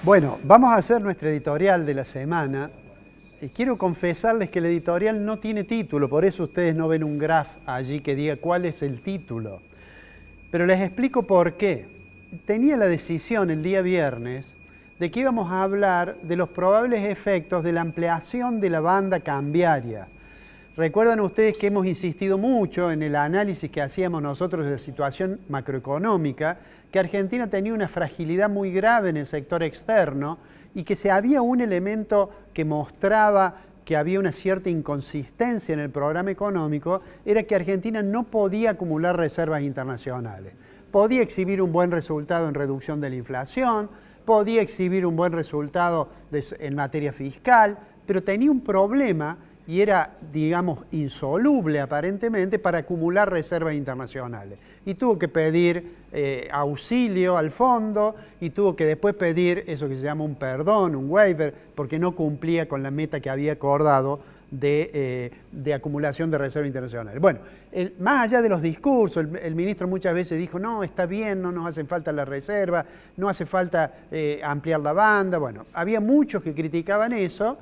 Bueno, vamos a hacer nuestra editorial de la semana. Y quiero confesarles que la editorial no tiene título, por eso ustedes no ven un graph allí que diga cuál es el título. Pero les explico por qué. Tenía la decisión el día viernes de que íbamos a hablar de los probables efectos de la ampliación de la banda cambiaria. Recuerdan ustedes que hemos insistido mucho en el análisis que hacíamos nosotros de la situación macroeconómica, que Argentina tenía una fragilidad muy grave en el sector externo y que si había un elemento que mostraba que había una cierta inconsistencia en el programa económico, era que Argentina no podía acumular reservas internacionales. Podía exhibir un buen resultado en reducción de la inflación, podía exhibir un buen resultado en materia fiscal, pero tenía un problema y era, digamos, insoluble aparentemente para acumular reservas internacionales. Y tuvo que pedir auxilio al fondo y tuvo que después pedir eso que se llama un perdón, un waiver, porque no cumplía con la meta que había acordado de acumulación de reservas internacionales. Bueno, más allá de los discursos, el ministro muchas veces dijo, no, está bien, no nos hacen falta las reservas, no hace falta ampliar la banda. Bueno, había muchos que criticaban eso.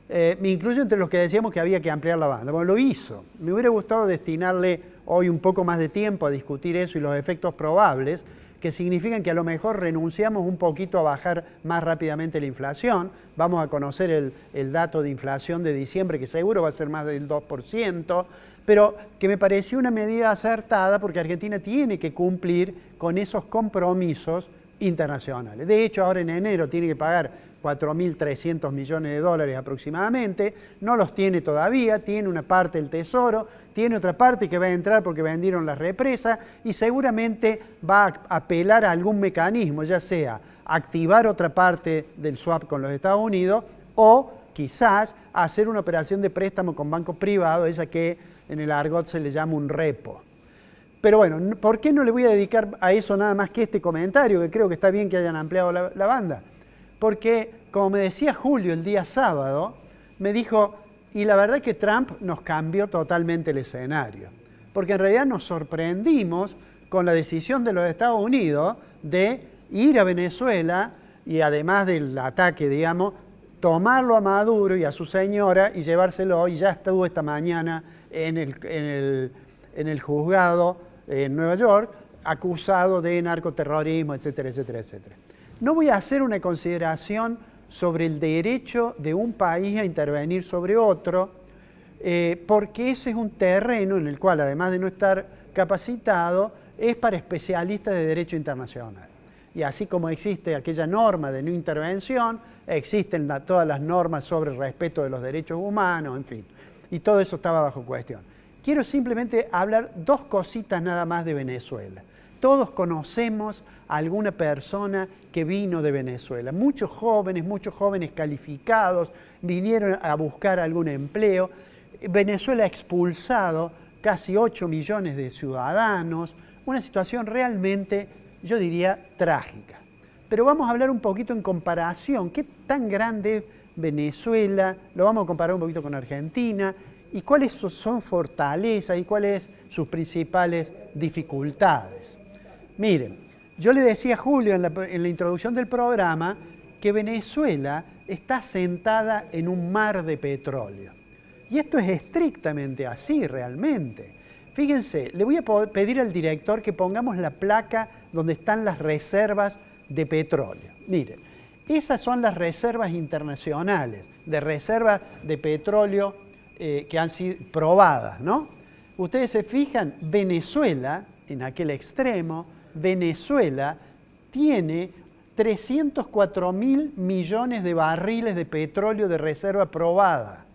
Me incluyo entre los que decíamos que había que ampliar la banda. Bueno, lo hizo. Me hubiera gustado destinarle hoy un poco más de tiempo a discutir eso y los efectos probables, que significan que a lo mejor renunciamos un poquito a bajar más rápidamente la inflación. Vamos a conocer el dato de inflación de diciembre, que seguro va a ser más del 2%, pero que me pareció una medida acertada porque Argentina tiene que cumplir con esos compromisos internacionales. De hecho, ahora en enero tiene que pagar 4.300 millones de dólares aproximadamente, no los tiene todavía, tiene una parte del Tesoro, tiene otra parte que va a entrar porque vendieron las represas y seguramente va a apelar a algún mecanismo, ya sea activar otra parte del swap con los Estados Unidos o quizás hacer una operación de préstamo con banco privado, esa que en el argot se le llama un repo. Pero bueno, ¿por qué no le voy a dedicar a eso nada más que este comentario, que creo que está bien que hayan ampliado la banda? Porque, como me decía Julio el día sábado, me dijo, y la verdad que Trump nos cambió totalmente el escenario. Porque en realidad nos sorprendimos con la decisión de los Estados Unidos de ir a Venezuela y además del ataque, digamos, tomarlo a Maduro y a su señora y llevárselo, y ya estuvo esta mañana en el juzgado en Nueva York, acusado de narcoterrorismo, etcétera, etcétera, etcétera. No voy a hacer una consideración sobre el derecho de un país a intervenir sobre otro, porque ese es un terreno en el cual, además de no estar capacitado, es para especialistas de derecho internacional. Y así como existe aquella norma de no intervención, existen todas las normas sobre el respeto de los derechos humanos, en fin. Y todo eso estaba bajo cuestión. Quiero simplemente hablar dos cositas nada más de Venezuela. Todos conocemos a alguna persona que vino de Venezuela. Muchos jóvenes calificados vinieron a buscar algún empleo. Venezuela ha expulsado casi 8 millones de ciudadanos. Una situación realmente, yo diría, trágica. Pero vamos a hablar un poquito en comparación. ¿Qué tan grande es Venezuela? Lo vamos a comparar un poquito con Argentina. ¿Y cuáles son fortalezas y cuáles sus principales dificultades? Miren, yo le decía a Julio en la introducción del programa que Venezuela está sentada en un mar de petróleo. Y esto es estrictamente así realmente. Fíjense, le voy a pedir al director que pongamos la placa donde están las reservas de petróleo. Miren, esas son las reservas internacionales, de reservas de petróleo que han sido probadas, ¿no? Ustedes se fijan, Venezuela, en aquel extremo, Venezuela tiene 304.000 millones de barriles de petróleo de reserva probada.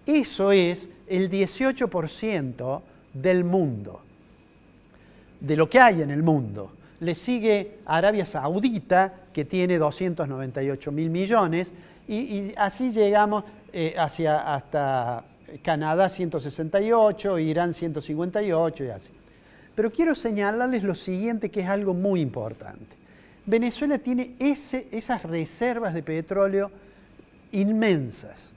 Eso es el 18% del mundo, de lo que hay en el mundo. Le sigue Arabia Saudita, que tiene 298.000 millones, y así llegamos hasta Canadá 168, Irán 158 y así. Pero quiero señalarles lo siguiente, que es algo muy importante. Venezuela tiene esas reservas de petróleo inmensas,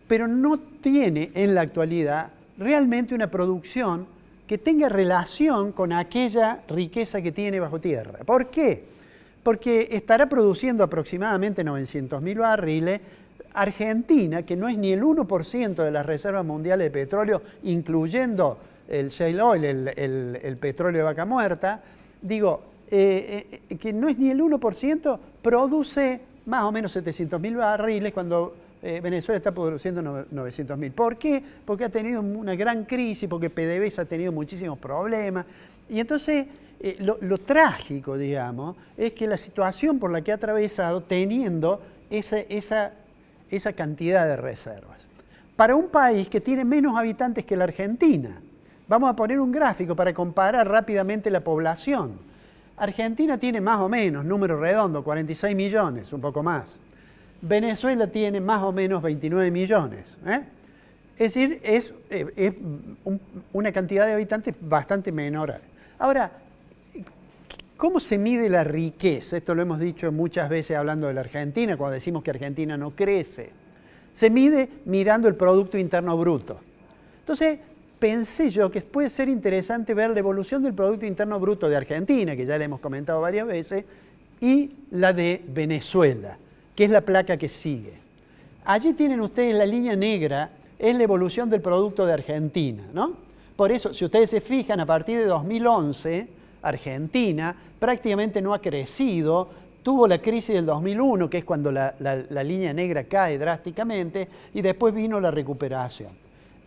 pero no tiene en la actualidad realmente una producción que tenga relación con aquella riqueza que tiene bajo tierra. ¿Por qué? porque estará produciendo aproximadamente 900.000 barriles. Argentina, que no es ni el 1% de las reservas mundiales de petróleo, incluyendo el shale oil, el petróleo de vaca muerta, digo, que no es ni el 1%, produce más o menos 700.000 barriles cuando Venezuela está produciendo 900.000. ¿Por qué? Porque ha tenido una gran crisis, porque PDVSA ha tenido muchísimos problemas. Y entonces, lo trágico, digamos, es que la situación por la que ha atravesado teniendo esa cantidad de reservas. Para un país que tiene menos habitantes que la Argentina, vamos a poner un gráfico para comparar rápidamente la población. Argentina tiene más o menos, número redondo, 46 millones, un poco más. Venezuela tiene más o menos 29 millones. Es decir, es una cantidad de habitantes bastante menor. Ahora, ¿cómo se mide la riqueza? Esto lo hemos dicho muchas veces hablando de la Argentina, cuando decimos que Argentina no crece. Se mide mirando el Producto Interno Bruto. Entonces, pensé yo que puede ser interesante ver la evolución del Producto Interno Bruto de Argentina, que ya le hemos comentado varias veces, y la de Venezuela, que es la placa que sigue. Allí tienen ustedes la línea negra, es la evolución del producto de Argentina, ¿no? Por eso, si ustedes se fijan, a partir de 2011, Argentina prácticamente no ha crecido, tuvo la crisis del 2001, que es cuando la línea negra cae drásticamente, y después vino la recuperación.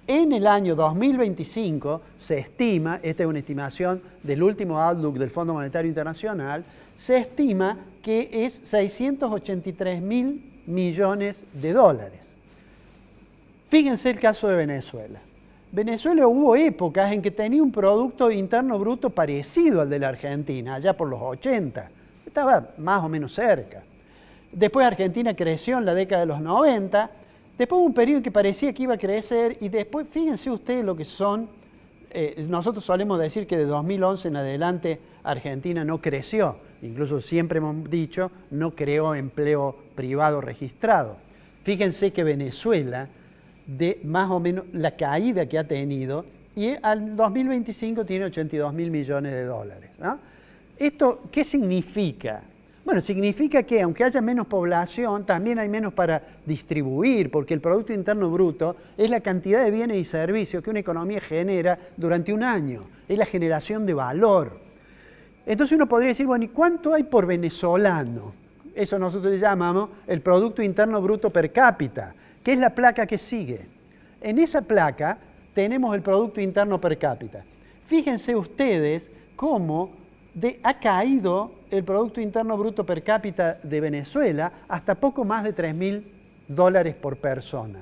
En el año 2025 se estima, esta es una estimación del último outlook del Fondo Monetario Internacional, se estima que es 683.000 millones de dólares. Fíjense el caso de Venezuela. Venezuela hubo épocas en que tenía un Producto Interno Bruto parecido al de la Argentina, allá por los 80. Estaba más o menos cerca. Después Argentina creció en la década de los 90. Después hubo un periodo en que parecía que iba a crecer y después, fíjense ustedes lo que son, nosotros solemos decir que de 2011 en adelante Argentina no creció, incluso siempre hemos dicho no creó empleo privado registrado. Fíjense que Venezuela, de más o menos la caída que ha tenido, y al 2025 tiene 82.000 millones de dólares, ¿no? ¿Esto qué significa? Bueno, significa que aunque haya menos población, también hay menos para distribuir, porque el Producto Interno Bruto es la cantidad de bienes y servicios que una economía genera durante un año, es la generación de valor. Entonces uno podría decir, bueno, ¿y cuánto hay por venezolano? Eso nosotros le llamamos el Producto Interno Bruto per cápita, que es la placa que sigue. En esa placa tenemos el Producto Interno per cápita. Fíjense ustedes cómo ha caído el Producto Interno Bruto per cápita de Venezuela hasta poco más de 3.000 dólares por persona.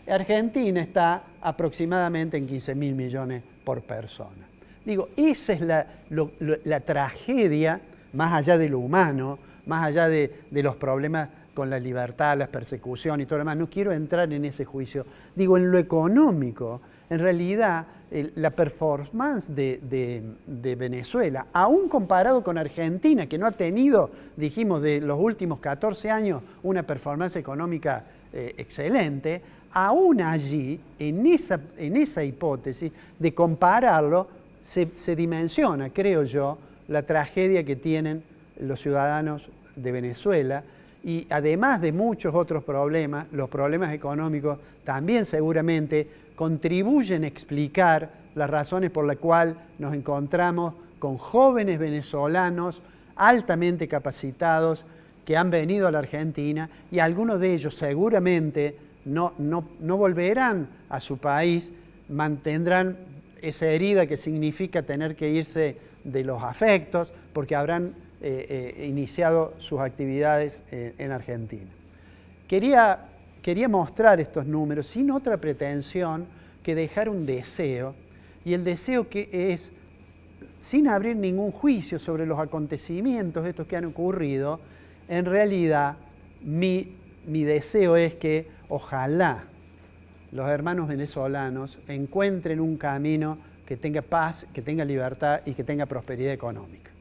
Argentina está aproximadamente en 15.000 millones por persona. Digo, esa es la tragedia, más allá de lo humano, más allá de los problemas con la libertad, la persecución y todo lo demás. No quiero entrar en ese juicio. Digo, en lo económico, en realidad, la performance de Venezuela, aún comparado con Argentina, que no ha tenido, dijimos, de los últimos 14 años, una performance económica excelente, aún allí, en esa hipótesis de compararlo, se dimensiona, creo yo, la tragedia que tienen los ciudadanos de Venezuela, y además de muchos otros problemas, los problemas económicos también seguramente contribuyen a explicar las razones por las cuales nos encontramos con jóvenes venezolanos altamente capacitados que han venido a la Argentina y algunos de ellos seguramente no volverán a su país, mantendrán esa herida que significa tener que irse de los afectos porque habrán iniciado sus actividades en Argentina. Quería mostrar estos números sin otra pretensión que dejar un deseo, y el deseo que es, sin abrir ningún juicio sobre los acontecimientos estos que han ocurrido, en realidad mi deseo es que ojalá los hermanos venezolanos encuentren un camino que tenga paz, que tenga libertad y que tenga prosperidad económica.